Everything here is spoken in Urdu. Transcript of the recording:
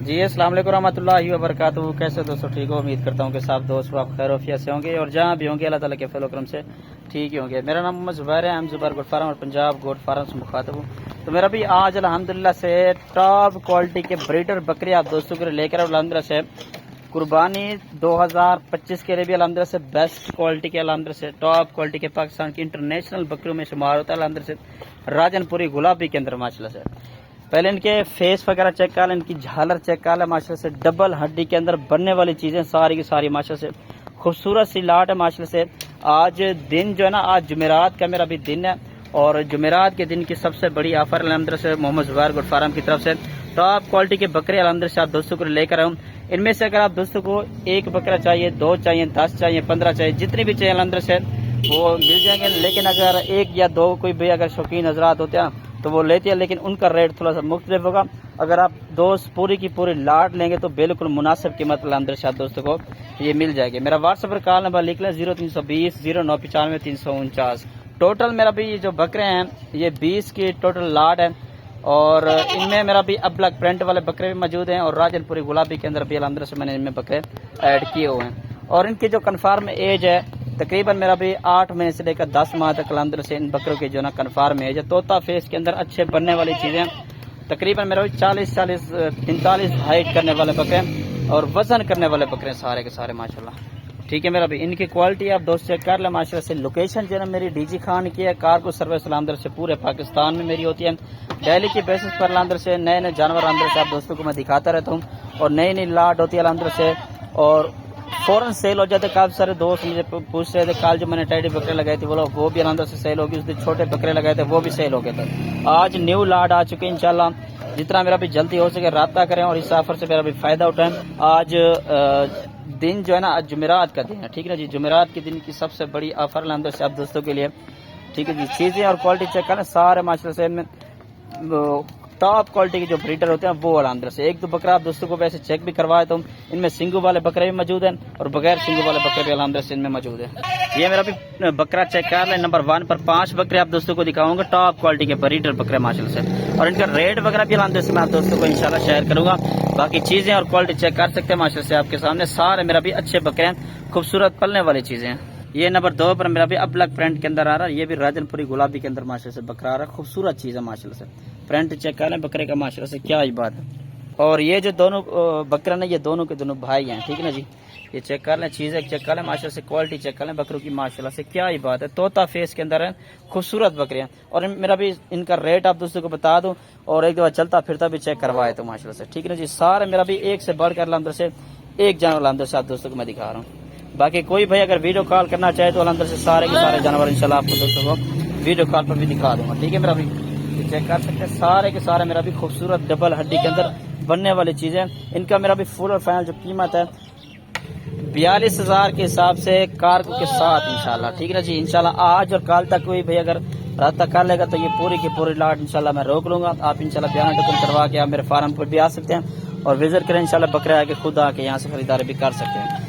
جی السلام علیکم ورحمۃ اللہ وبرکاتہ. کیسے دوستوں ٹھیک ہو؟ امید کرتا ہوں کہ سب دوست آپ خیر وفیت سے ہوں گے اور جہاں بھی ہوں گے اللہ تعالیٰ کے فضل و کرم سے ٹھیک ہی ہوں گے. میرا نام محمد زبیر ہے. ہم زبیر گوٹ فارم اور پنجاب گوٹ فارم سے مخاطب ہوں. تو میرا بھی آج الحمدللہ سے ٹاپ کوالٹی کے بریڈر بکری آپ دوستوں کے لیے لے کر الحمدللہ سے قربانی 2025 کے لیے بھی الحمدللہ سے بیسٹ کوالٹی کے الحمدللہ سے ٹاپ کوالٹی کے پاکستان کی انٹرنیشنل بکریوں میں شمار ہوتا ہے الحمدللہ سے راجن پوری گلابی کے اندر ماشاءاللہ سے. پہلے ان کے فیس وغیرہ چیک کر لیں, ان کی جھالر چیک کر لیں. ماشاءاللہ سے ڈبل ہڈی کے اندر بننے والی چیزیں ساری کی ساری ماشاءاللہ سے خوبصورت سی لاٹ ہے ماشاءاللہ سے. آج دن جو ہے نا, آج جمعرات کا میرا بھی دن ہے اور جمعرات کے دن کی سب سے بڑی آفر الحمدللہ سے محمد زبیر گوٹ فارم کی طرف سے ٹاپ کوالٹی کے بکرے الحمدللہ سے آپ دوستوں کو لے کر آؤں. ان میں سے اگر آپ دوستوں کو ایک بکرا چاہیے, 2 چاہیے, 10 چاہیے, 15 چاہیے, جتنی بھی چاہیے الحمدللہ سے وہ مل جائیں گے. لیکن اگر 1 یا 2 کوئی بھی اگر شوقین حضرات ہوتے ہیں تو وہ لیتے ہیں, لیکن ان کا ریٹ تھوڑا سا مختلف ہوگا. اگر آپ دوست پوری کی پوری لاٹ لیں گے تو بالکل مناسب قیمت الحمدللہ سے آپ دوستوں کو یہ مل جائے گی. میرا واٹس ایپ پر کال نمبر لکھ لیں 0320 0995 349. ٹوٹل میرا بھی یہ جو بکرے ہیں یہ 20 کی ٹوٹل لاٹ ہے اور ان میں میرا بھی اب بلیک پرنٹ والے بکرے بھی موجود ہیں اور راجن پوری گلابی کے اندر بھی الحمدللہ سے میں نے ان میں بکرے ایڈ کیے ہوئے ہیں. اور ان کی جو کنفرم ایج ہے تقریباً میرا بھی 8 مہینے سے لے کر 10 ماہ تک الحمدللہ سے ان بکروں کی جو نا کنفرم ایج ہے. طوطا فیس کے اندر اچھے بننے والی چیزیں تقریباً میرا بھی 40-45 ہائٹ کرنے والے بکرے اور وزن کرنے والے بکرے سارے کے سارے ماشاءاللہ. ٹھیک ہے, میرا بھی ان کی کوالٹی آپ دوست چیک کر لیں ماشاءاللہ سے. لوکیشن جو ہے نا میری ڈی جی خان کی ہے. کارگو سروس الحمدللہ سے پورے پاکستان میں میری ہوتی ہے. ڈیلی کی بیسس پر الحمدللہ سے نئے نئے جانور الحمدللہ سے آپ دوستوں کو میں دکھاتا رہتا ہوں اور نئی نئی لاٹ ہوتی ہے الحمدللہ سے اور فوراً سیل ہو جاتے. کافی سارے دوست مجھے پوچھ رہے تھے کال جو میں نے ٹیڈی بکرے لگائے تھے وہ بھی الحمدللہ سے سیل ہوگی. اس دن چھوٹے بکرے لگائے تھے وہ بھی سیل ہو گئے تھے. آج نیو لاٹ آ چکے انشاءاللہ. جتنا میرا بھی جلدی ہو سکے رابطہ کریں اور اس آفر سے میرا بھی فائدہ اٹھائیں. آج دن جو ہے نا آج جمعرات کا دن ہے. ٹھیک ہے جی, جمعرات کے دن کی سب سے بڑی آفر الحمدللہ سے آپ دوستوں کے لیے. ٹھیک ہے جی, چیزیں اور کوالٹی چیک کریں سارے ماشاءاللہ سے میں ٹاپ کوالٹی کے جو بریڈر ہوتے ہیں وہ الحمدللہ سے. 1-2 بکرا آپ دوستوں کو ویسے چیک بھی کروایا تو ان میں سنگو والے بکرے بھی موجود ہیں اور بغیر سنگو والے بکرے بھی الحمدللہ سے ان میں موجود ہیں. یہ میرا بھی بکرا چیک کر لیں. نمبر 1 پر 5 بکرے آپ دوستوں کو دکھاؤں گا ٹاپ کوالٹی کے بریڈر بکرے ماشاءاللہ سے اور ان کا ریٹ وغیرہ بھی الحمدللہ سے میں آپ دوستوں کو انشاءاللہ شیئر کروں گا. باقی چیزیں اور کوالٹی چیک کر سکتے ہیں ماشاءاللہ سے آپ کے سامنے. سارے میرا بھی اچھے بکرے ہیں, خوبصورت پلنے والی چیزیں ہیں. یہ نمبر 2 پر میرا بھی اب بلیک پرنٹ کے اندر آ رہا ہے. یہ بھی راجن پوری گلابی کے اندر ماشاءاللہ سے بکرا آ رہا ہے. خوبصورت چیز ہے ماشاءاللہ سے. پرنٹ چیک کر لیں بکرے کا ماشاءاللہ سے کیا ہی بات ہے. اور یہ جو دونوں بکرے نا یہ دونوں کے دونوں بھائی ہیں. ٹھیک ہے نا جی, یہ چیک کر لیں چیزیں چیک کر لیں ماشاءاللہ سے. کوالٹی چیک کر لیں بکروں کی ماشاءاللہ سے کیا ہی بات ہے. طوطا فیس کے اندر ہے, خوبصورت بکرے ہیں. اور میرا بھی ان کا ریٹ آپ دوستوں کو بتا دوں اور ایک دفعہ چلتا پھرتا بھی چیک کروائے تو ماشاءاللہ سے. ٹھیک ہے نا جی, سارے میرا بھی ایک سے بڑھ کر الحمدللہ سے ایک جانور الحمدللہ سے آپ دوستوں کو میں دکھا رہا ہوں. باقی کوئی بھائی اگر ویڈیو کال کرنا چاہے تو الحمدللہ سے سارے کے سارے جانور انشاءاللہ آپ کو دوستوں کو ویڈیو کال پر بھی دکھا دوں گا. ٹھیک ہے, میرا بھی چیک کر سکتے ہیں سارے کے سارے میرا بھی خوبصورت ڈبل ہڈی کے اندر بننے والی چیزیں. ان کا میرا بھی فل اور فائنل جو قیمت ہے 42,000 کے حساب سے کارگو کے ساتھ انشاءاللہ. ٹھیک ہے نا جی, انشاءاللہ آج اور کل تک کوئی بھائی اگر رابطہ کر لے گا تو یہ پوری کی پوری لاٹ انشاءاللہ میں روک لوں گا. آپ انشاءاللہ بیان ٹکن کروا کے آپ میرے فارم پر بھی آ سکتے ہیں اور وزٹ کریں انشاءاللہ. بکرے آ کے خود آ کے یہاں سے خریداری بھی کر سکتے ہیں.